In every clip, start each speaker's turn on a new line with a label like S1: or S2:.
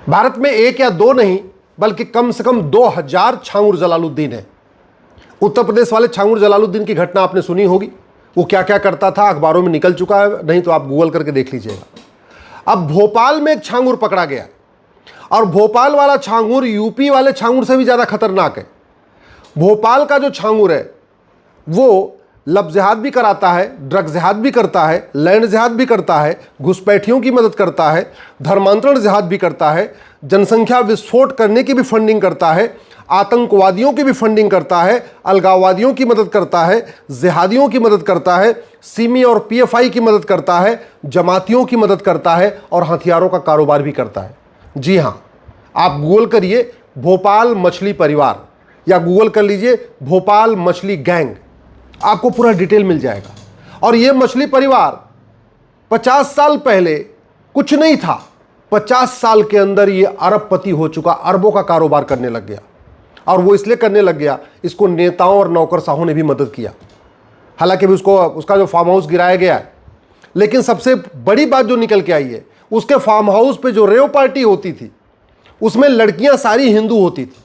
S1: भारत में एक या दो नहीं बल्कि कम से कम 2000 छांगुर जलालुद्दीन है। उत्तर प्रदेश वाले छांगुर जलालुद्दीन की घटना आपने सुनी होगी, वो क्या क्या करता था, अखबारों में निकल चुका है, नहीं तो आप गूगल करके देख लीजिएगा। अब भोपाल में एक छांगुर पकड़ा गया और भोपाल वाला छांगुर यूपी वाले छांगुर से भी ज़्यादा खतरनाक है। भोपाल का जो छांगुर है वो लव जिहाद भी कराता है, ड्रग जिहाद भी करता है, लैंड जिहाद भी करता है, घुसपैठियों की मदद करता है, धर्मांतरण जिहाद भी करता है, जनसंख्या विस्फोट करने की भी फंडिंग करता है, आतंकवादियों की भी फंडिंग करता है, अलगाववादियों की मदद करता है, जिहादियों की मदद करता है, सिमी और पीएफआई की मदद करता है, जमातियों की मदद करता है और हथियारों का कारोबार भी करता है। जी हाँ, आप गूगल करिए भोपाल मछली परिवार या गूगल कर लीजिए भोपाल मछली गैंग, आपको पूरा डिटेल मिल जाएगा। और ये मछली परिवार 50 साल पहले कुछ नहीं था, 50 साल के अंदर ये अरबपति हो चुका, अरबों का कारोबार करने लग गया। और वो इसलिए करने लग गया, इसको नेताओं और नौकरशाहों ने भी मदद किया। हालांकि भी उसका जो फार्म हाउस गिराया गया है, लेकिन सबसे बड़ी बात जो निकल के आई है, उसके फार्म हाउस पे जो रेव पार्टी होती थी उसमें लड़कियां सारी हिंदू होती थी।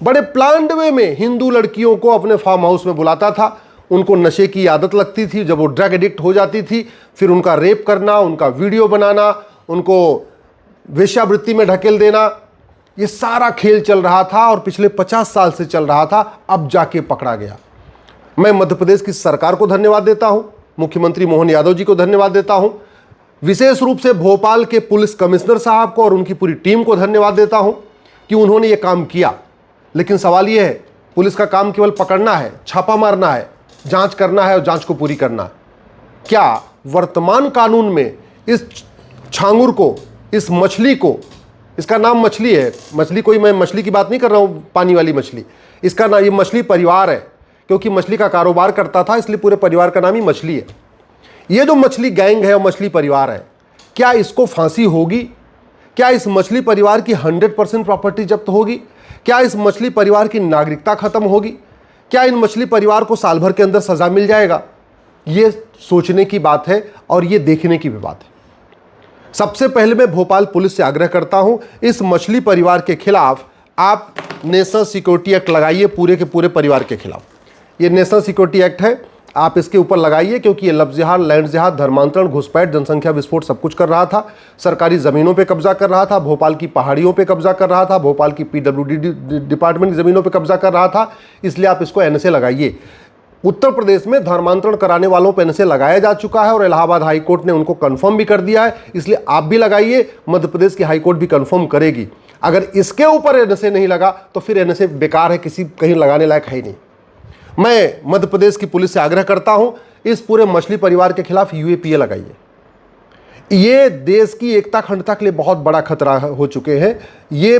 S1: बड़े प्लान्ड वे में हिंदू लड़कियों को अपने फार्म हाउस में बुलाता था, उनको नशे की आदत लगती थी, जब वो ड्रग एडिक्ट हो जाती थी फिर उनका रेप करना, उनका वीडियो बनाना, उनको वेश्यावृत्ति में ढकेल देना, ये सारा खेल चल रहा था और पिछले 50 साल से चल रहा था। अब जाके पकड़ा गया। मैं मध्य प्रदेश की सरकार को धन्यवाद देता हूं, मुख्यमंत्री मोहन यादव जी को धन्यवाद देता हूं, विशेष रूप से भोपाल के पुलिस कमिश्नर साहब को और उनकी पूरी टीम को धन्यवाद देता हूं कि उन्होंने ये काम किया। लेकिन सवाल ये है, पुलिस का काम केवल पकड़ना है, छापा मारना है, जांच करना है और जांच को पूरी करना है। क्या वर्तमान कानून में इस छांगुर को, इस मछली को, इसका नाम मछली है, मछली कोई, मैं मछली की बात नहीं कर रहा हूं, पानी वाली मछली, इसका नाम, ये मछली परिवार है, क्योंकि मछली का कारोबार करता था इसलिए पूरे परिवार का नाम ही मछली है। ये जो मछली गैंग है और मछली परिवार है, क्या इसको फांसी होगी? क्या इस मछली परिवार की 100% प्रॉपर्टी जब्त होगी? क्या इस मछली परिवार की नागरिकता खत्म होगी? क्या इन मछली परिवार को साल भर के अंदर सजा मिल जाएगा? ये सोचने की बात है और ये देखने की भी बात है। सबसे पहले मैं भोपाल पुलिस से आग्रह करता हूं, इस मछली परिवार के खिलाफ आप नेशनल सिक्योरिटी एक्ट लगाइए, पूरे के पूरे परिवार के खिलाफ। ये नेशनल सिक्योरिटी एक्ट है, आप इसके ऊपर लगाइए, क्योंकि ये लव जिहाद, लैंड जिहाद, धर्मांतरण, घुसपैठ, जनसंख्या विस्फोट सब कुछ कर रहा था, सरकारी ज़मीनों पे कब्जा कर रहा था, भोपाल की पहाड़ियों पे कब्जा कर रहा था, भोपाल की पीडब्ल्यूडी डिपार्टमेंट की ज़मीनों पे कब्जा कर रहा था। इसलिए आप इसको एनएसए लगाइए। उत्तर प्रदेश में धर्मांतरण कराने वालों पर एनएसए लगाया जा चुका है और इलाहाबाद हाईकोर्ट ने उनको कन्फर्म भी कर दिया है, इसलिए आप भी लगाइए, मध्य प्रदेश की हाईकोर्ट भी कन्फर्म करेगी। अगर इसके ऊपर एनएसए नहीं लगा तो फिर एनएसए बेकार है, किसी कहीं लगाने लायक है ही नहीं। मैं मध्य प्रदेश की पुलिस से आग्रह करता हूं, इस पूरे मछली परिवार के खिलाफ यूएपीए लगाइए। ये देश की एकता अखंडता के लिए बहुत बड़ा खतरा हो चुके हैं। ये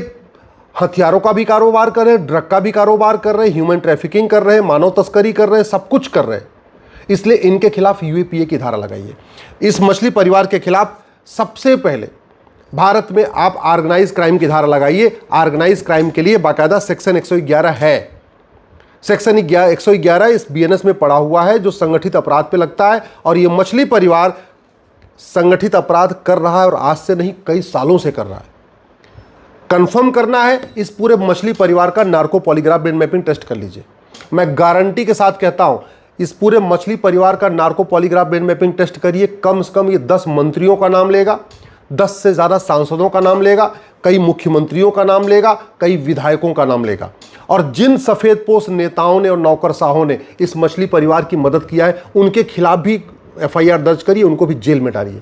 S1: हथियारों का भी कारोबार कर रहे हैं, ड्रग का भी कारोबार कर रहे हैं, ह्यूमन ट्रैफिकिंग कर रहे हैं, मानव तस्करी कर रहे हैं, सब कुछ कर रहे हैं। इसलिए इनके खिलाफ यूएपीए की धारा लगाइए। इस मछली परिवार के खिलाफ सबसे पहले भारत में आप ऑर्गेनाइज क्राइम की धारा लगाइए। ऑर्गेनाइज क्राइम के लिए बाकायदा सेक्शन 111 है। सेक्शन 111 इस बीएनएस में पड़ा हुआ है, जो संगठित अपराध पे लगता है। और ये मछली परिवार संगठित अपराध कर रहा है और आज से नहीं, कई सालों से कर रहा है। कंफर्म करना है, इस पूरे मछली परिवार का narco polygraph brain mapping test कर लीजिए। मैं गारंटी के साथ कहता हूं, इस पूरे मछली परिवार का narco polygraph brain mapping test करिए। कम से कम ये 10 मंत्रियों का नाम लेगा, 10 से ज़्यादा सांसदों का नाम लेगा, कई मुख्यमंत्रियों का नाम लेगा, कई विधायकों का नाम लेगा। और जिन सफ़ेदपोश नेताओं ने और नौकरशाहों ने इस मछली परिवार की मदद किया है, उनके खिलाफ भी एफआईआर दर्ज करिए, उनको भी जेल में डालिए।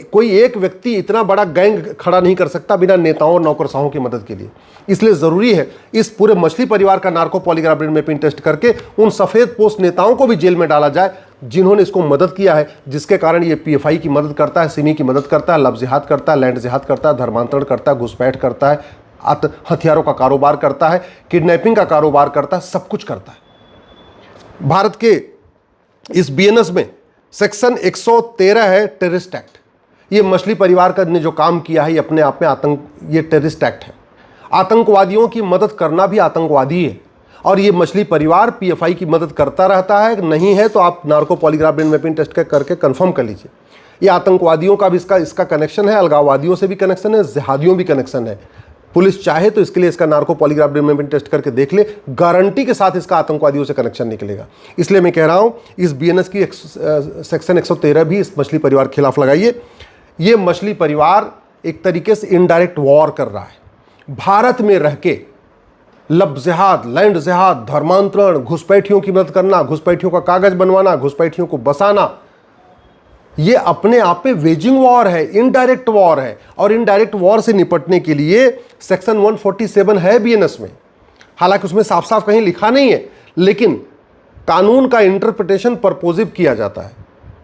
S1: कोई एक व्यक्ति इतना बड़ा गैंग खड़ा नहीं कर सकता बिना नेताओं और नौकरशाहों की मदद के लिए। इसलिए ज़रूरी है इस पूरे मछली परिवार का narco polygraph brain mapping test करके उन सफ़ेदपोश नेताओं को भी जेल में डाला जाए जिन्होंने इसको मदद किया है, जिसके कारण ये पीएफआई की मदद करता है, सिमी की मदद करता है, लव जिहाद करता है, लैंड जिहाद करता है, धर्मांतरण करता है, घुसपैठ करता है, हथियारों का कारोबार करता है, किडनैपिंग का कारोबार करता है, सब कुछ करता है। भारत के इस बीएनएस में सेक्शन 113 है टेररिस्ट एक्ट। ये मछली परिवार का ने जो काम किया है, ये अपने आप में ये टेररिस्ट एक्ट है। आतंकवादियों की मदद करना भी आतंकवादी है। और ये मछली परिवार पीएफआई की मदद करता रहता है। नहीं है तो आप narco polygraph brain mapping test करके कंफर्म कर लीजिए। ये आतंकवादियों का भी इसका कनेक्शन है, अलगाववादियों से भी कनेक्शन है, जिहादियों भी कनेक्शन है। पुलिस चाहे तो इसके लिए इसका नार्को पॉलीग्राफ ब्रेन टेस्ट करके देख ले, गारंटी के साथ इसका आतंकवादियों से कनेक्शन निकलेगा। इसलिए मैं कह रहा हूं इस बीएनएस की सेक्शन 113 भी इस मछली परिवार के खिलाफ लगाइए। ये मछली परिवार एक तरीके से इनडायरेक्ट वॉर कर रहा है। भारत में रह के लब जिहाद, लैंड जिहाद, धर्मांतरण, घुसपैठियों की मदद करना, घुसपैठियों का कागज बनवाना, घुसपैठियों को बसाना, ये अपने आप में वेजिंग वॉर है, इनडायरेक्ट वॉर है। और इनडायरेक्ट वॉर से निपटने के लिए सेक्शन 147 है बीएनएस में। हालांकि उसमें साफ साफ कहीं लिखा नहीं है, लेकिन कानून का इंटरप्रिटेशन परपोजिव किया जाता है।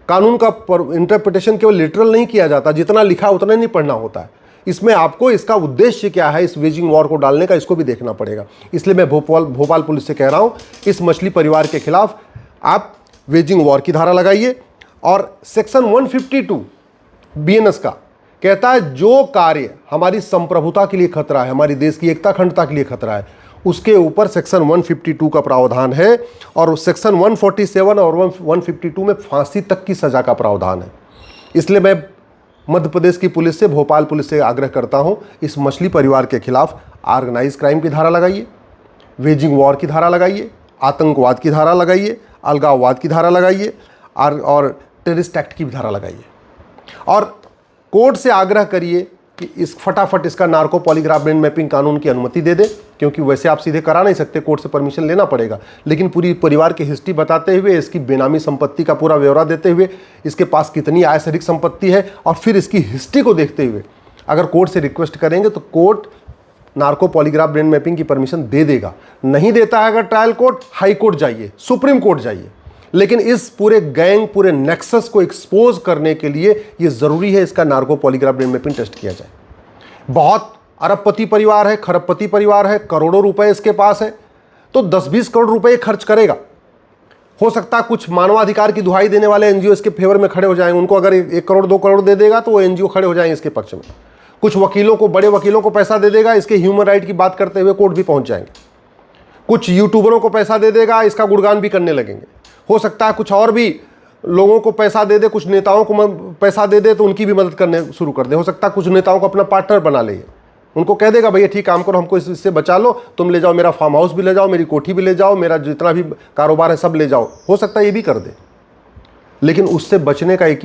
S1: कानून का इंटरप्रिटेशन केवल लिटरल नहीं किया जाता, जितना लिखा उतना नहीं पढ़ना होता है। इसमें आपको इसका उद्देश्य क्या है इस वेजिंग वॉर को डालने का, इसको भी देखना पड़ेगा। इसलिए मैं भोपाल पुलिस से कह रहा हूं, इस मछली परिवार के खिलाफ आप वेजिंग वॉर की धारा लगाइए। और सेक्शन 152 बीएनएस का कहता है जो कार्य हमारी संप्रभुता के लिए खतरा है, हमारी देश की एकता अखंडता के लिए खतरा है, उसके ऊपर सेक्शन 152 का प्रावधान है। और सेक्शन 147 और 152 में फांसी तक की सजा का प्रावधान है। इसलिए मैं मध्य प्रदेश की पुलिस से, भोपाल पुलिस से आग्रह करता हूं, इस मछली परिवार के खिलाफ ऑर्गेनाइज क्राइम की धारा लगाइए, वेजिंग वॉर की धारा लगाइए, आतंकवाद की धारा लगाइए, अलगाववाद की धारा लगाइए और टेररिस्ट एक्ट की भी धारा लगाइए। और कोर्ट से आग्रह करिए कि इस फटाफट इसका नार्को पॉलीग्राफ ब्रेन मैपिंग कानून की अनुमति दे दे, क्योंकि वैसे आप सीधे करा नहीं सकते, कोर्ट से परमिशन लेना पड़ेगा। लेकिन पूरी परिवार की हिस्ट्री बताते हुए, इसकी बेनामी संपत्ति का पूरा ब्यौरा देते हुए, इसके पास कितनी आय से अधिक संपत्ति है, और फिर इसकी हिस्ट्री को देखते हुए अगर कोर्ट से रिक्वेस्ट करेंगे तो court narco polygraph brain mapping की परमिशन दे देगा। नहीं देता है अगर ट्रायल कोर्ट, हाई कोर्ट जाइए, सुप्रीम कोर्ट जाइए। लेकिन इस पूरे गैंग, पूरे नेक्सस को एक्सपोज करने के लिए ये जरूरी है इसका narco polygraph brain mapping test किया जाए। बहुत अरबपति परिवार है, खरबपति परिवार है, करोड़ों रुपए इसके पास है, तो 10-20 करोड़ रुपए खर्च करेगा। हो सकता है कुछ मानवाधिकार की दुहाई देने वाले एनजीओ इसके फेवर में खड़े हो जाएंगे। उनको अगर 1 करोड़ 2 करोड़ दे देगा तो वो एनजीओ खड़े हो जाएंगे इसके पक्ष में। कुछ वकीलों को, बड़े वकीलों को पैसा दे देगा, इसके ह्यूमन राइट की बात करते हुए कोर्ट भी पहुंच जाएंगे। कुछ यूट्यूबरों को पैसा दे देगा, इसका गुणगान भी करने लगेंगे। हो सकता है कुछ और भी लोगों को पैसा दे दे, कुछ नेताओं को पैसा दे दे तो उनकी भी मदद करने शुरू कर दे। हो सकता है कुछ नेताओं को अपना पार्टनर बना ले, उनको कह देगा भैया ठीक काम करो, हमको इससे बचा लो, तुम ले जाओ, मेरा फार्म हाउस भी ले जाओ, मेरी कोठी भी ले जाओ, मेरा जितना भी कारोबार है सब ले जाओ। हो सकता है ये भी कर दे। लेकिन उससे बचने का ये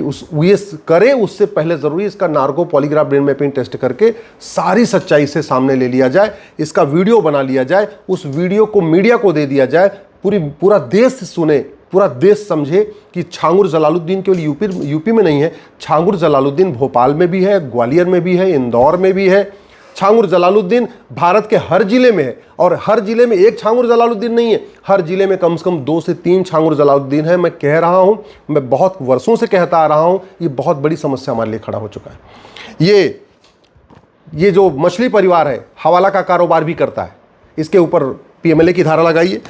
S1: करे उससे पहले जरूरी इसका narco polygraph brain mapping test करके सारी सच्चाई से सामने ले लिया जाए, इसका वीडियो बना लिया जाए, उस वीडियो को मीडिया को दे दिया जाए, पूरा देश सुने, पूरा देश समझे कि छांगुर जलालुद्दीन केवल यूपी में नहीं है, छांगुर जलालुद्दीन भोपाल में भी है, ग्वालियर में भी है, इंदौर में भी है। छांगुर जलालुद्दीन भारत के हर जिले में है, और हर जिले में एक छांगुर जलालुद्दीन नहीं है, हर जिले में कम से कम 2 से 3 छांगुर जलालुद्दीन है। मैं कह रहा हूं, मैं बहुत वर्षों से कहता आ रहा हूं, ये बहुत बड़ी समस्या हमारे लिए खड़ा हो चुका है। ये जो मछली परिवार है हवाला का कारोबार भी करता है, इसके ऊपर पीएमएलए की धारा लगाइए।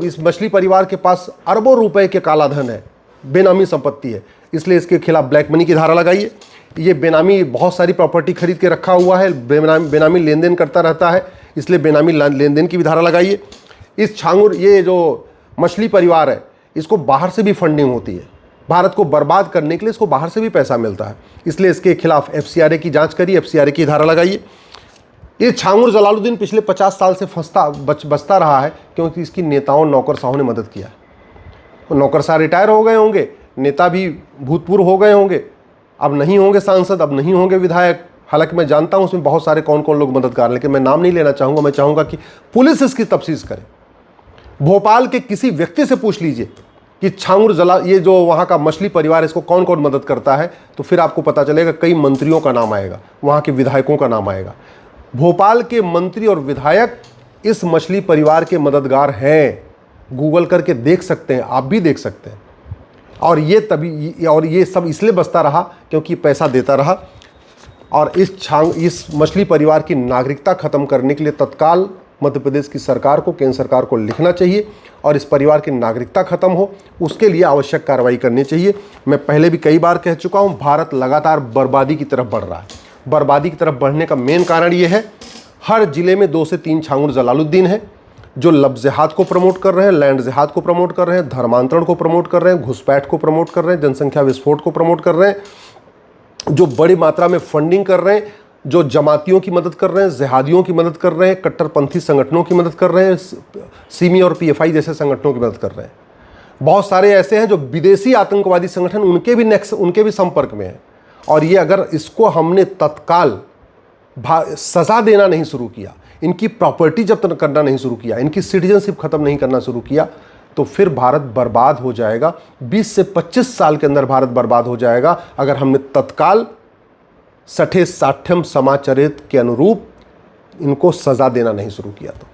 S1: इस मछली परिवार के पास अरबों रुपए के काला धन है, बेनामी संपत्ति है, इसलिए इसके खिलाफ ब्लैक मनी की धारा लगाइए। ये बेनामी बहुत सारी प्रॉपर्टी खरीद के रखा हुआ है, बेनामी लेन देन करता रहता है, इसलिए बेनामी लेन देन की भी धारा लगाइए। ये जो मछली परिवार है इसको बाहर से भी फंडिंग होती है, भारत को बर्बाद करने के लिए इसको बाहर से भी पैसा मिलता है, इसलिए इसके खिलाफ एफसीआरए की जांच करिए, एफसीआरए की धारा लगाइए। ये छांगुर जलालुद्दीन पिछले 50 साल से बचता रहा है क्योंकि इसकी नेताओं नौकरशाहों ने मदद किया है। नौकरशाह रिटायर हो गए होंगे, नेता भी भूतपूर्व हो गए होंगे, अब नहीं होंगे सांसद, अब नहीं होंगे विधायक। हालांकि मैं जानता हूं उसमें बहुत सारे कौन कौन लोग मददगार, लेकिन मैं नाम नहीं लेना चाहूँगा। मैं चाहूँगा कि पुलिस इसकी तफ्तीश करे। भोपाल के किसी व्यक्ति से पूछ लीजिए कि ये जो वहाँ का मछली परिवार इसको कौन कौन मदद करता है, तो फिर आपको पता चलेगा कई मंत्रियों का नाम आएगा, वहाँ के विधायकों का नाम आएगा। भोपाल के मंत्री और विधायक इस मछली परिवार के मददगार हैं, गूगल करके देख सकते हैं, आप भी देख सकते हैं। और ये सब इसलिए बचता रहा क्योंकि पैसा देता रहा। और इस मछली परिवार की नागरिकता खत्म करने के लिए तत्काल मध्य प्रदेश की सरकार को, केंद्र सरकार को लिखना चाहिए और इस परिवार की नागरिकता खत्म हो, उसके लिए आवश्यक कार्रवाई करनी चाहिए। मैं पहले भी कई बार कह चुका हूँ, भारत लगातार बर्बादी की तरफ बढ़ रहा है। बर्बादी की तरफ बढ़ने का मेन कारण ये है, हर जिले में 2 से 3 छांगुर जलालुद्दीन है जो लब जिहाद को प्रमोट कर रहे हैं, लैंड जिहाद को प्रमोट कर रहे हैं, धर्मांतरण को प्रमोट कर रहे हैं, घुसपैठ को प्रमोट कर रहे हैं, जनसंख्या विस्फोट को प्रमोट कर रहे हैं। जो बड़ी मात्रा में फंडिंग कर रहे हैं, जो जमातियों की मदद कर रहे हैं, जिहादियों की मदद कर रहे हैं, कट्टरपंथी संगठनों की मदद कर रहे हैं, सिमी और पीएफआई जैसे संगठनों की मदद कर रहे हैं। बहुत सारे ऐसे हैं जो विदेशी आतंकवादी संगठन उनके भी संपर्क में हैं। और ये अगर इसको हमने तत्काल सजा देना नहीं शुरू किया, इनकी प्रॉपर्टी जब्त करना नहीं शुरू किया, इनकी सिटीजनशिप खत्म नहीं करना शुरू किया, तो फिर भारत बर्बाद हो जाएगा। 20 से 25 साल के अंदर भारत बर्बाद हो जाएगा अगर हमने तत्काल सठे साठ्यम समाचरित के अनुरूप इनको सजा देना नहीं शुरू किया तो।